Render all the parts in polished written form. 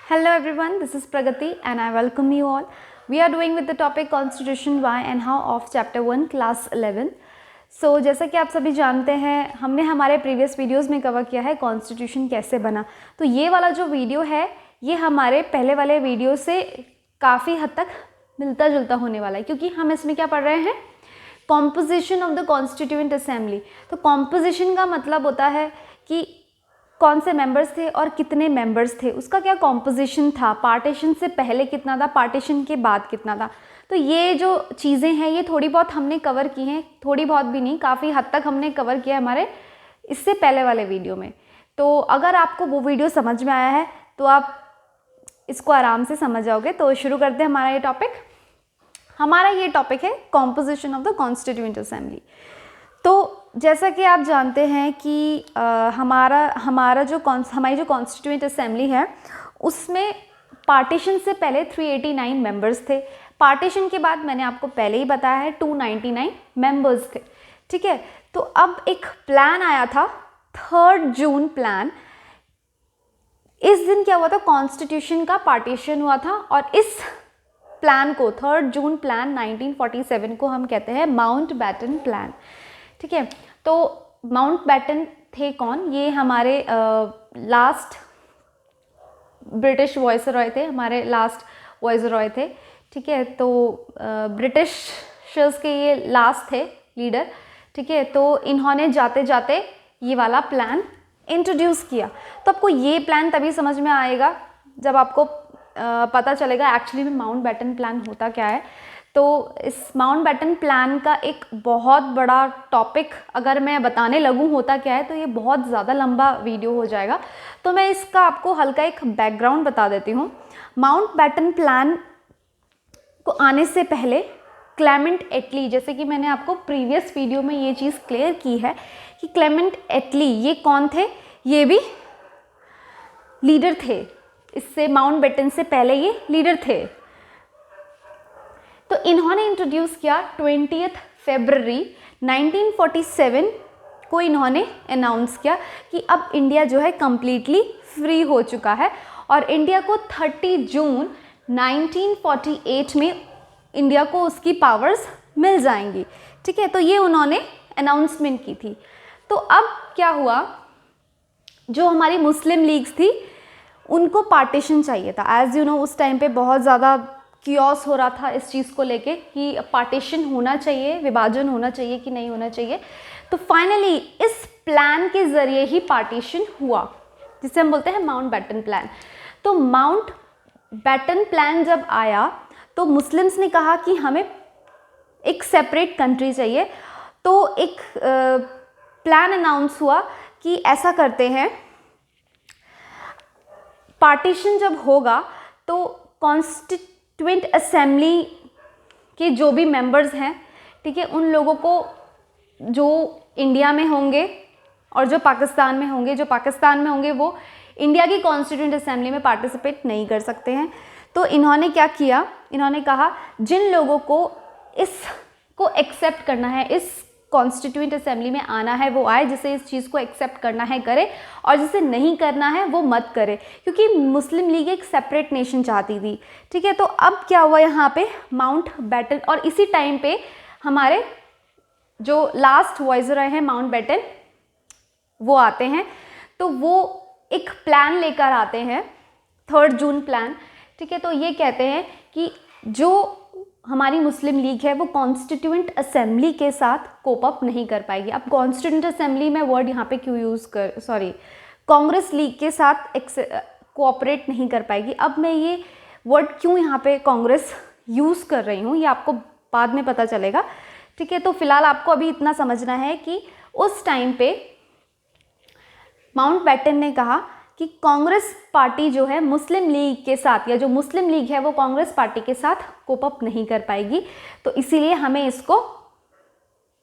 Hello everyone, this is Pragati and I welcome you all. We are doing with the topic Constitution why and how of chapter 1 class 11. So जैसा कि आप सभी जानते हैं हमने हमारे प्रीवियस वीडियोस में कवर किया है कॉन्स्टिट्यूशन कैसे बना। तो ये वाला जो वीडियो है ये हमारे पहले वाले वीडियो से काफ़ी हद तक मिलता जुलता होने वाला है, क्योंकि हम इसमें क्या पढ़ रहे हैं, composition of the constituent assembly. तो कॉम्पोजिशन का मतलब होता है कि कौन से मेंबर्स थे और कितने मेंबर्स थे, उसका क्या कॉम्पोजिशन था, पार्टीशन से पहले कितना था, पार्टीशन के बाद कितना था। तो ये जो चीज़ें हैं ये थोड़ी बहुत हमने कवर की हैं, थोड़ी बहुत भी नहीं, काफ़ी हद तक हमने कवर किया हमारे इससे पहले वाले वीडियो में। तो अगर आपको वो वीडियो समझ में आया है तो आप इसको आराम से समझ जाओगे। तो शुरू करते हैं हमारा ये टॉपिक। हमारा ये टॉपिक है composition of the constituent assembly. तो जैसा कि आप जानते हैं कि हमारी जो कॉन्स्टिट्यूएंट असेंबली है उसमें पार्टीशन से पहले 389 मेंबर्स थे। पार्टीशन के बाद मैंने आपको पहले ही बताया है 299 मेंबर्स थे। ठीक है, तो अब एक प्लान आया था 3 जून प्लान। इस दिन क्या हुआ था, कॉन्स्टिट्यूशन का पार्टीशन हुआ था और इस प्लान को 3 जून प्लान 1947 को हम कहते हैं माउंटबेटन प्लान। ठीक है, तो माउंटबेटन थे कौन, ये हमारे लास्ट ब्रिटिश वॉइसरॉय थे, हमारे लास्ट वॉइसरॉय थे। ठीक है, तो ब्रिटिशर्स के ये लास्ट थे लीडर। ठीक है, तो इन्होंने जाते जाते ये वाला प्लान इंट्रोड्यूस किया। तो आपको ये प्लान तभी समझ में आएगा जब आपको पता चलेगा एक्चुअली में माउंटबेटन प्लान होता क्या है। तो इस माउंटबेटन प्लान का एक बहुत बड़ा टॉपिक अगर मैं बताने लगूँ होता क्या है तो ये बहुत ज़्यादा लंबा वीडियो हो जाएगा। तो मैं इसका आपको हल्का एक बैकग्राउंड बता देती हूँ। माउंटबेटन प्लान को आने से पहले क्लेमेंट एटली, जैसे कि मैंने आपको प्रीवियस वीडियो में ये चीज़ क्लियर की है कि क्लेमेंट एटली ये कौन थे, ये भी लीडर थे। इससे माउंटबेटन से पहले ये लीडर थे। तो इन्होंने इंट्रोड्यूस किया 20 फरवरी 1947 को इन्होंने अनाउंस किया कि अब इंडिया जो है कम्प्लीटली फ्री हो चुका है और इंडिया को 30 जून 1948 में इंडिया को उसकी पावर्स मिल जाएंगी। ठीक है, तो ये उन्होंने अनाउंसमेंट की थी। तो अब क्या हुआ, जो हमारी मुस्लिम लीग्स थी उनको पार्टीशन चाहिए था। एज यू नो उस टाइम पे बहुत ज़्यादा कियोस हो रहा था इस चीज़ को लेके कि पार्टीशन होना चाहिए, विभाजन होना चाहिए कि नहीं होना चाहिए। तो फाइनली इस प्लान के ज़रिए ही पार्टीशन हुआ, जिसे हम बोलते हैं माउंटबेटन प्लान। तो माउंटबेटन प्लान जब आया तो मुस्लिम्स ने कहा कि हमें एक सेपरेट कंट्री चाहिए। तो एक प्लान अनाउंस हुआ कि ऐसा करते हैं, पार्टीशन जब होगा तो कॉन्स्टिट्यूएंट असेंबली के जो भी मेंबर्स हैं, ठीक है, उन लोगों को जो इंडिया में होंगे और जो पाकिस्तान में होंगे, वो इंडिया की कॉन्स्टिट्यूएंट असेंबली में पार्टिसिपेट नहीं कर सकते हैं। तो इन्होंने क्या किया, इन्होंने कहा जिन लोगों को इसको एक्सेप्ट करना है, इस कॉन्स्टिट्यूएंट असेंबली में आना है वो आए, जिसे इस चीज़ को एक्सेप्ट करना है करे और जिसे नहीं करना है वो मत करे, क्योंकि मुस्लिम लीग एक सेपरेट नेशन चाहती थी। ठीक है, तो अब क्या हुआ यहाँ पे माउंटबेटन, और इसी टाइम पे हमारे जो लास्ट वॉइसरॉय हैं माउंटबेटन वो आते हैं। तो वो एक प्लान लेकर आते हैं 3 जून प्लान। ठीक है, तो ये कहते हैं कि जो हमारी मुस्लिम लीग है वो कॉन्स्टिट्यूएंट असेंबली के साथ कोप अप नहीं कर पाएगी। अब कॉन्स्टिट्यूएंट असेंबली में वर्ड यहाँ पे क्यों कांग्रेस लीग के साथ कोऑपरेट नहीं कर पाएगी। अब मैं ये वर्ड क्यों यहाँ पे कांग्रेस यूज़ कर रही हूँ ये आपको बाद में पता चलेगा। ठीक है, तो फिलहाल आपको अभी इतना समझना है कि उस टाइम पे माउंटबेटन ने कहा कि कांग्रेस पार्टी जो है मुस्लिम लीग के साथ, या जो मुस्लिम लीग है वो कांग्रेस पार्टी के साथ कोप अप नहीं कर पाएगी, तो इसीलिए हमें इसको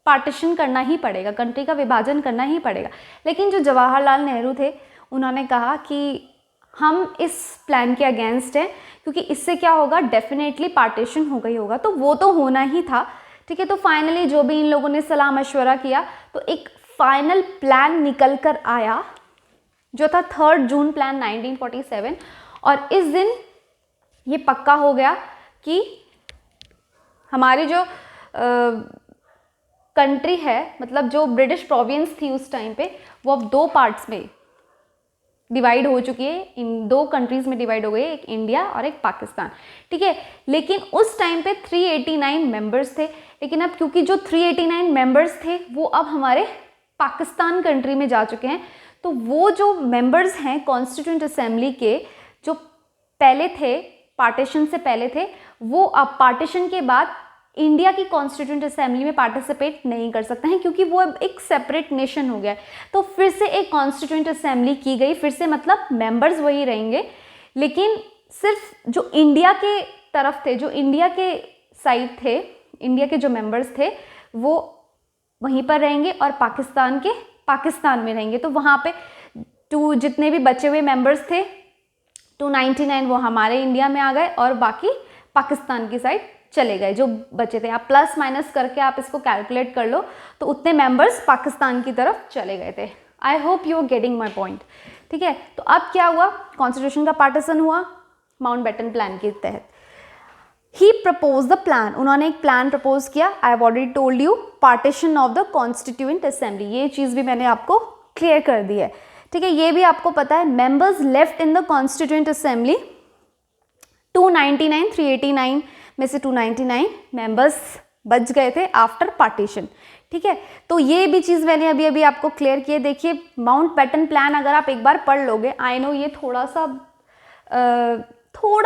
पार्टीशन करना ही पड़ेगा, कंट्री का विभाजन करना ही पड़ेगा। लेकिन जो जवाहरलाल नेहरू थे उन्होंने कहा कि हम इस प्लान के अगेंस्ट हैं, क्योंकि इससे क्या होगा, डेफिनेटली पार्टीशन हो गई होगा, तो वो तो होना ही था। ठीक है, तो फाइनली जो भी इन लोगों ने सलाह मशवरा किया तो एक फाइनल प्लान निकल कर आया जो था 3 जून प्लान 1947, और इस दिन ये पक्का हो गया कि हमारी जो कंट्री है, मतलब जो ब्रिटिश प्रोविंस थी उस टाइम पे, वो अब 2 पार्ट्स में डिवाइड हो चुकी है, इन 2 कंट्रीज़ में डिवाइड हो गई है, एक इंडिया और एक पाकिस्तान, ठीक है। लेकिन उस टाइम पे 389 मेंबर्स थे, लेकिन अब क्योंकि जो 389 मेंबर्स थे वो अब हमारे पाकिस्तान कंट्री में जा चुके हैं, तो वो जो मेंबर्स हैं कॉन्स्टिट्यूएंट असेंबली के, जो पहले थे, पार्टीशन से पहले थे, वो अब पार्टीशन के बाद इंडिया की कॉन्स्टिट्यूएंट असेंबली में पार्टिसिपेट नहीं कर सकते हैं, क्योंकि वो अब एक सेपरेट नेशन हो गया है। तो फिर से एक कॉन्स्टिट्यूएंट असेंबली की गई, फिर से मतलब मेंबर्स वही रहेंगे, लेकिन सिर्फ जो इंडिया के तरफ थे, जो इंडिया के साइड थे, इंडिया के जो मेंबर्स थे वो वहीं पर रहेंगे और पाकिस्तान में रहेंगे। तो वहाँ पे जितने भी बचे हुए मेंबर्स थे 299 वो हमारे इंडिया में आ गए और बाकी पाकिस्तान की साइड चले गए जो बचे थे। आप प्लस माइनस करके आप इसको कैलकुलेट कर लो, तो उतने मेंबर्स पाकिस्तान की तरफ चले गए थे। I hope you are getting my point, ठीक है। तो अब क्या हुआ, कॉन्स्टिट्यूशन का पार्टीशन हुआ माउंटबेटन प्लान के तहत। ही प्रपोज द प्लान, उन्होंने एक प्लान प्रपोज किया। I have already told you, partition of the constituent assembly, ये चीज़ भी मैंने आपको क्लियर कर दी है, ठीक है। ये भी आपको पता है, members left in the constituent assembly 299, 389 में से 299 मेंबर्स बच गए थे आफ्टर पार्टीशन, ठीक है। तो ये भी चीज़ मैंने अभी अभी आपको क्लियर की है। देखिए माउंटबेटन प्लान अगर आप एक बार पढ़ लोगे, आई नो ये थोड़ा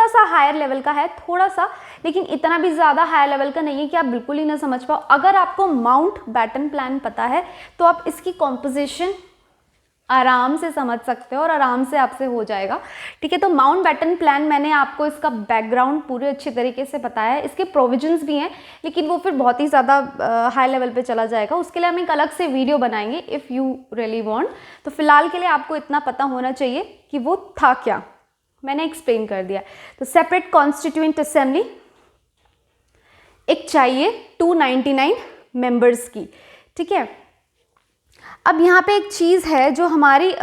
सा हायर लेवल का है, थोड़ा सा, लेकिन इतना भी ज़्यादा हायर लेवल का नहीं है कि आप बिल्कुल ही ना समझ पाओ। अगर आपको माउंटबेटन प्लान पता है तो आप इसकी कॉम्पोजिशन आराम से समझ सकते हो और आराम से आपसे हो जाएगा, ठीक है। तो माउंटबेटन प्लान मैंने आपको इसका बैकग्राउंड पूरे अच्छे तरीके से बताया है, इसके प्रोविजंस भी हैं, लेकिन वो फिर बहुत ही ज़्यादा हाई लेवल पे चला जाएगा, उसके लिए हम एक अलग से वीडियो बनाएंगे इफ़ यू रियली वांट। तो फिलहाल के लिए आपको इतना पता होना चाहिए कि वो था क्या, मैंने एक्सप्लेन कर दिया। तो सेपरेट कॉन्स्टिट्यूएंट असेंबली एक चाहिए 299 मेंबर्स की, ठीक है। अब यहाँ पे एक चीज़ है जो हमारी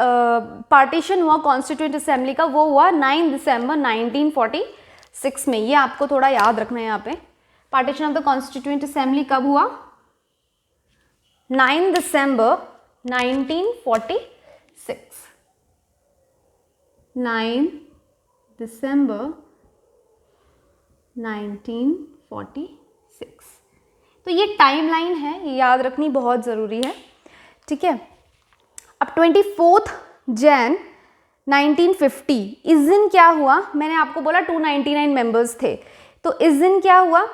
पार्टीशन हुआ कॉन्स्टिट्यूएंट असेंबली का, वो हुआ 9 दिसंबर 1946 में। ये आपको थोड़ा याद रखना है यहाँ पे। Partition of the constituent assembly कब हुआ? 9 दिसंबर 1946। 9 दिसंबर 1946। तो ये टाइमलाइन है, ये याद रखनी बहुत ज़रूरी है, ठीक है। अब 24 जनवरी 1950 इस दिन क्या हुआ? मैंने आपको बोला 299 मेंबर्स थे, तो इस दिन क्या हुआ?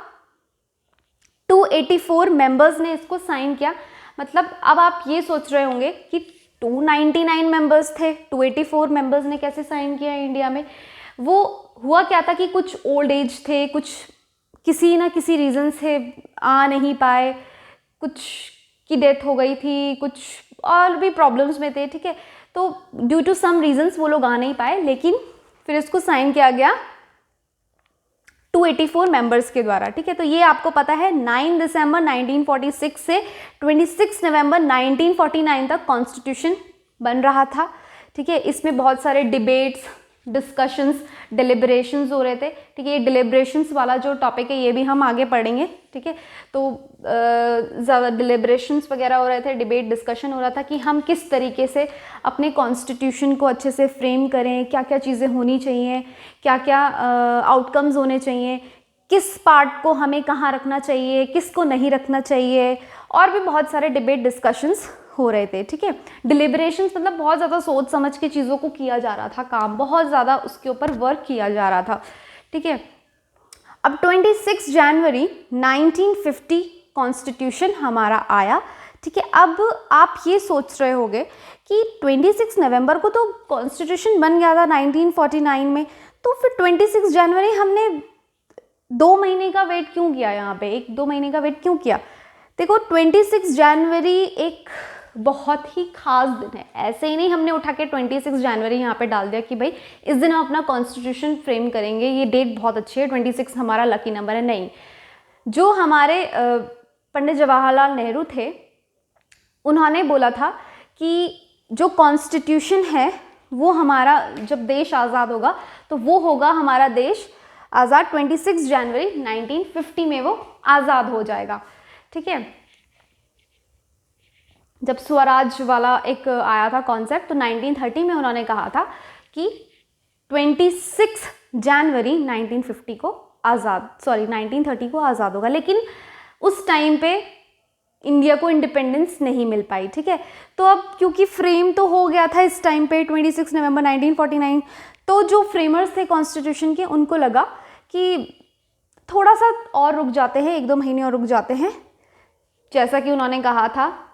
284 मेंबर्स ने इसको साइन किया। मतलब अब आप ये सोच रहे होंगे कि 299 मेंबर्स थे, 284 मेंबर्स ने कैसे साइन किया इंडिया में? वो हुआ क्या था कि कुछ ओल्ड एज थे, कुछ किसी ना किसी रीज़न से आ नहीं पाए, कुछ की डेथ हो गई थी, कुछ और भी प्रॉब्लम्स में थे, ठीक है। तो ड्यू टू सम रीजंस वो लोग आ नहीं पाए, लेकिन फिर इसको साइन किया गया 284 मेंबर्स के द्वारा, ठीक है। तो ये आपको पता है 9 दिसंबर 1946 से 26 नवंबर 1949 तक कॉन्स्टिट्यूशन बन रहा था, ठीक है। इसमें बहुत सारे डिबेट्स, डिस्कशंस, डिलिब्रेशंस हो रहे थे, ठीक है। ये डिलिब्रेशंस वाला जो टॉपिक है ये भी हम आगे पढ़ेंगे, ठीक है। तो ज़्यादा डिलिब्रेशंस वगैरह हो रहे थे, डिबेट डिस्कशन हो रहा था कि हम किस तरीके से अपने कॉन्स्टिट्यूशन को अच्छे से फ्रेम करें, क्या क्या चीज़ें होनी चाहिए, क्या क्या आउटकम्स होने चाहिए, किस पार्ट को हमें कहाँ रखना चाहिए, किसको नहीं रखना चाहिए, और भी बहुत सारे डिबेट डिस्कशंस हो रहे थे, ठीक है। डिलिब्रेशंस मतलब बहुत ज़्यादा सोच समझ के चीज़ों को किया जा रहा था, काम बहुत ज़्यादा उसके ऊपर वर्क किया जा रहा था, ठीक है। अब 26 जनवरी 1950 कॉन्स्टिट्यूशन हमारा आया, ठीक है। अब आप ये सोच रहे होंगे कि 26 नवंबर को तो कॉन्स्टिट्यूशन बन गया था 1949 में, तो फिर 26 जनवरी हमने 2 महीने का वेट क्यों किया? यहाँ पे 1-2 महीने का वेट क्यों किया? देखो 26 जनवरी एक बहुत ही खास दिन है, ऐसे ही नहीं हमने उठा के 26 जनवरी यहाँ पे डाल दिया कि भाई इस दिन हम अपना कॉन्स्टिट्यूशन फ्रेम करेंगे, ये डेट बहुत अच्छी है, 26 हमारा लकी नंबर है। नहीं, जो हमारे पंडित जवाहरलाल नेहरू थे, उन्होंने बोला था कि जो कॉन्स्टिट्यूशन है वो हमारा जब देश आज़ाद होगा तो वो होगा हमारा देश आज़ाद 26 जनवरी 1950 में वो आज़ाद हो जाएगा। ठीक है, जब स्वराज वाला एक आया था कॉन्सेप्ट तो 1930 में उन्होंने कहा था कि 26 जनवरी 1930 को आज़ाद होगा, लेकिन उस टाइम पे इंडिया को इंडिपेंडेंस नहीं मिल पाई। ठीक है, तो अब क्योंकि फ्रेम तो हो गया था इस टाइम पे 26 नवंबर 1949, तो जो फ्रेमर्स थे कॉन्स्टिट्यूशन के उनको लगा कि थोड़ा सा और रुक जाते हैं, 1-2 महीने और रुक जाते हैं, जैसा कि उन्होंने कहा था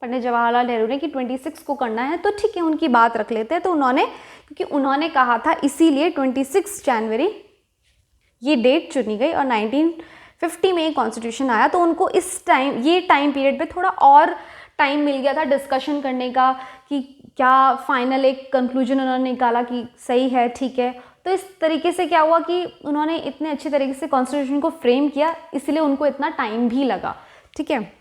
पंडित जवाहरलाल नेहरू ने कि 26 को करना है, तो ठीक है उनकी बात रख लेते हैं। तो क्योंकि उन्होंने कहा था इसीलिए 26 जनवरी ये डेट चुनी गई और 1950 में कॉन्स्टिट्यूशन आया। तो उनको ये टाइम पीरियड पे थोड़ा और टाइम मिल गया था डिस्कशन करने का कि क्या फाइनल एक कंक्लूजन उन्होंने निकाला कि सही है, ठीक है। तो इस तरीके से क्या हुआ कि उन्होंने इतने अच्छे तरीके से कॉन्स्टिट्यूशन को फ्रेम किया, इसलिए उनको इतना टाइम भी लगा। ठीक है,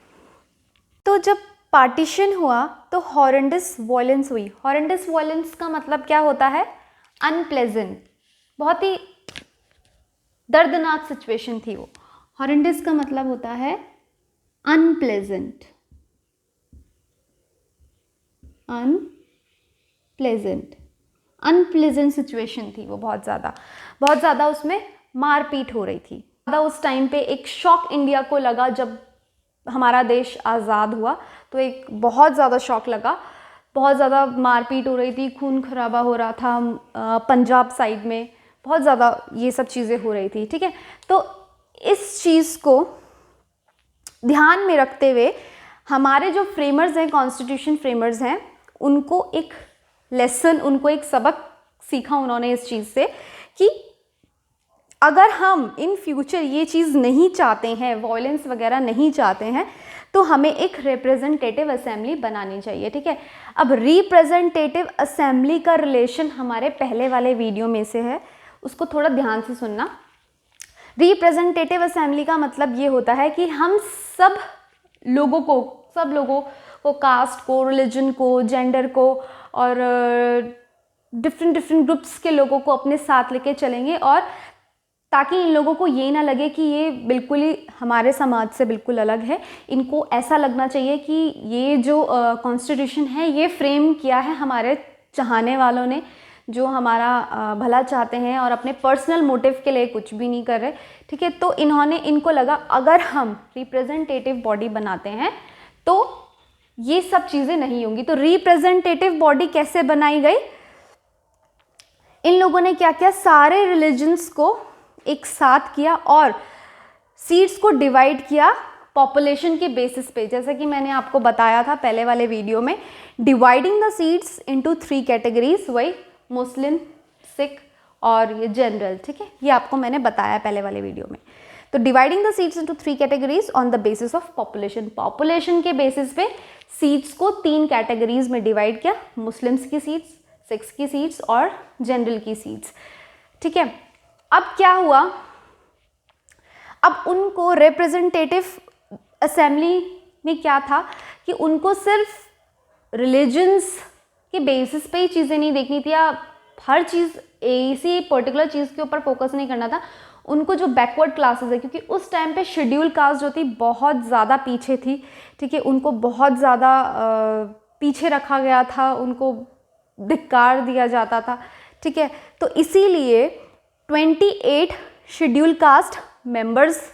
तो जब पार्टीशन हुआ तो हॉरेंडस वायलेंस हुई। हॉरेंडस वायलेंस का मतलब क्या होता है? अनप्लेजेंट, बहुत ही दर्दनाक सिचुएशन थी वो। हॉरेंडस का मतलब होता है अनप्लेजेंट, अनप्लेजेंट सिचुएशन थी वो, बहुत ज़्यादा उसमें मारपीट हो रही थी। उस टाइम पे एक शॉक इंडिया को लगा जब हमारा देश आज़ाद हुआ, तो एक बहुत ज़्यादा शॉक लगा, बहुत ज़्यादा मारपीट हो रही थी, खून खराबा हो रहा था पंजाब साइड में, बहुत ज़्यादा ये सब चीज़ें हो रही थी। ठीक है, तो इस चीज़ को ध्यान में रखते हुए हमारे जो फ्रेमर्स हैं, कॉन्स्टिट्यूशन फ्रेमर्स हैं, उनको एक लेसन, उनको एक सबक सीखा उन्होंने इस चीज़ से कि अगर हम इन फ्यूचर ये चीज़ नहीं चाहते हैं, वॉयलेंस वगैरह नहीं चाहते हैं, तो हमें एक रिप्रेजेंटेटिव असेंबली बनानी चाहिए। ठीक है, अब रिप्रेजेंटेटिव असेंबली का रिलेशन हमारे पहले वाले वीडियो में से है, उसको थोड़ा ध्यान से सुनना। रिप्रेजेंटेटिव असेंबली का मतलब ये होता है कि हम सब लोगों को कास्ट को, रिलीजन को, जेंडर को और डिफरेंट ग्रुप्स के लोगों को अपने साथ लेके चलेंगे, और ताकि इन लोगों को ये ना लगे कि ये बिल्कुल ही हमारे समाज से बिल्कुल अलग है। इनको ऐसा लगना चाहिए कि ये जो कॉन्स्टिट्यूशन है ये फ्रेम किया है हमारे चाहने वालों ने, जो हमारा भला चाहते हैं और अपने पर्सनल मोटिव के लिए कुछ भी नहीं कर रहे। ठीक है, तो इनको लगा अगर हम रिप्रेजेंटेटिव बॉडी बनाते हैं तो ये सब चीज़ें नहीं होंगी। तो रिप्रेजेंटेटिव बॉडी कैसे बनाई गई? इन लोगों ने क्या किया, सारे रिलीजन्स को एक साथ किया और सीट्स को डिवाइड किया पॉपुलेशन के बेसिस पे, जैसा कि मैंने आपको बताया था पहले वाले वीडियो में, dividing the seats into 3 categories, वही मुस्लिम, सिख और ये जनरल। ठीक है, ये आपको मैंने बताया पहले वाले वीडियो में। तो dividing the seats into 3 categories on the basis of population, population के बेसिस पे सीट्स को 3 कैटेगरीज में डिवाइड किया, मुस्लिम्स की सीट्स, सिख्स की सीट्स और जनरल की सीट्स। ठीक है, अब क्या हुआ, अब उनको रिप्रेजेंटेटिव असेंबली में क्या था कि उनको सिर्फ रिलीजन्स के बेसिस पे ही चीज़ें नहीं देखनी थी, या हर चीज़ इसी पर्टिकुलर चीज़ के ऊपर फोकस नहीं करना था। उनको जो बैकवर्ड क्लासेस है, क्योंकि उस टाइम पे शेड्यूल कास्ट जो थी बहुत ज़्यादा पीछे थी। ठीक है, उनको बहुत ज़्यादा पीछे रखा गया था, उनको धिक्कार दिया जाता था। ठीक है, तो इसीलिए 28 शेड्यूल कास्ट मेंबर्स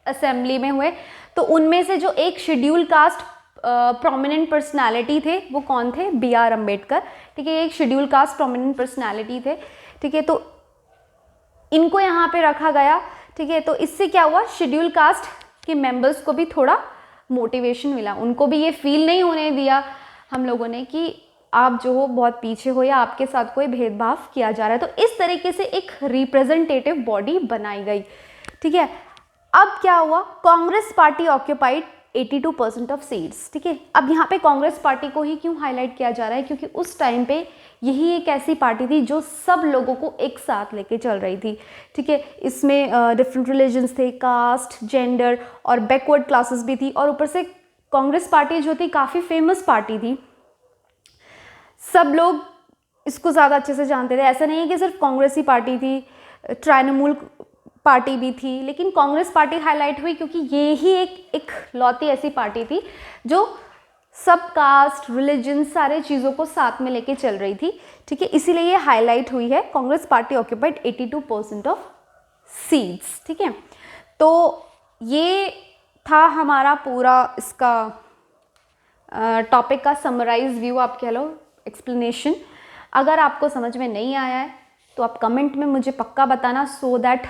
असेंबली में हुए। तो उनमें से जो एक शेड्यूल कास्ट प्रोमिनेंट पर्सनालिटी थे वो कौन थे? B.R. अम्बेडकर। ठीक है, एक शेड्यूल कास्ट प्रोमिनेंट पर्सनालिटी थे। ठीक है, तो इनको यहाँ पे रखा गया। ठीक है, तो इससे क्या हुआ, शेड्यूल कास्ट के मेंबर्स को भी थोड़ा मोटिवेशन मिला, उनको भी ये फील नहीं होने दिया हम लोगों ने कि आप जो हो बहुत पीछे हो या आपके साथ कोई भेदभाव किया जा रहा है। तो इस तरीके से एक रिप्रेजेंटेटिव बॉडी बनाई गई। ठीक है, अब क्या हुआ, Congress party occupied 82% of seats. ठीक है, अब यहाँ पे कांग्रेस पार्टी को ही क्यों हाईलाइट किया जा रहा है, क्योंकि उस टाइम पे यही एक ऐसी पार्टी थी जो सब लोगों को एक साथ लेके चल रही थी। ठीक है, इसमें डिफरेंट रिलीजन्स थे, कास्ट, जेंडर और बैकवर्ड क्लासेस भी थी, और ऊपर से कांग्रेस पार्टी जो थी काफ़ी फेमस पार्टी थी। सब लोग इसको ज़्यादा अच्छे से जानते थे। ऐसा नहीं है कि सिर्फ कांग्रेस ही पार्टी थी, तृणमूल पार्टी भी थी, लेकिन कांग्रेस पार्टी हाईलाइट हुई क्योंकि ये ही एक लौती ऐसी पार्टी थी जो सब कास्ट, रिलीजन, सारे चीज़ों को साथ में लेके चल रही थी, ठीक है, इसीलिए ये हाईलाइट हुई है। Congress party occupied 82% of seats, ठीक है। तो ये था हमारा पूरा इसका टॉपिक का समराइज व्यू, आप कह लो, एक्सप्लेनेशन। अगर आपको समझ में नहीं आया है तो आप कमेंट में मुझे पक्का बताना, सो दैट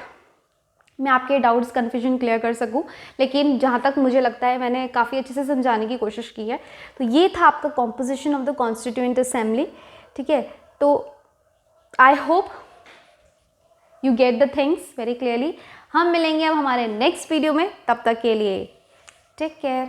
मैं आपके डाउट्स, कन्फ्यूजन क्लियर कर सकूं। लेकिन जहाँ तक मुझे लगता है मैंने काफ़ी अच्छे से समझाने की कोशिश की है। तो ये था आपका composition of the constituent assembly, ठीक है। तो आई hope you get the things very clearly. हम मिलेंगे अब हमारे नेक्स्ट वीडियो में, तब तक के लिए टेक केयर।